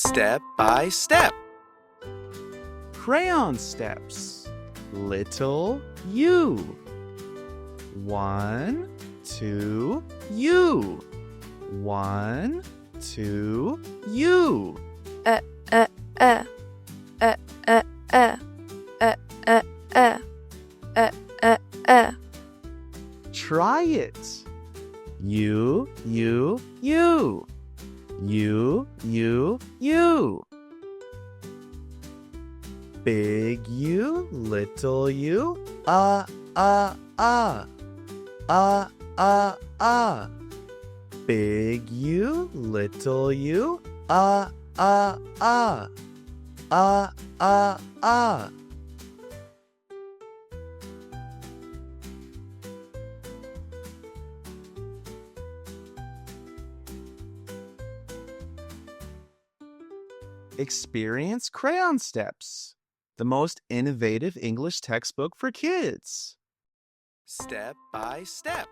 Step by step. Crayon steps. Little U. 1, 2, U. 1, 2, U. Try it. U, U, U. U, U, U. Big U, little U. Big U, little U. Experience Crayon Steps, the most innovative English textbook for kids. Step by step.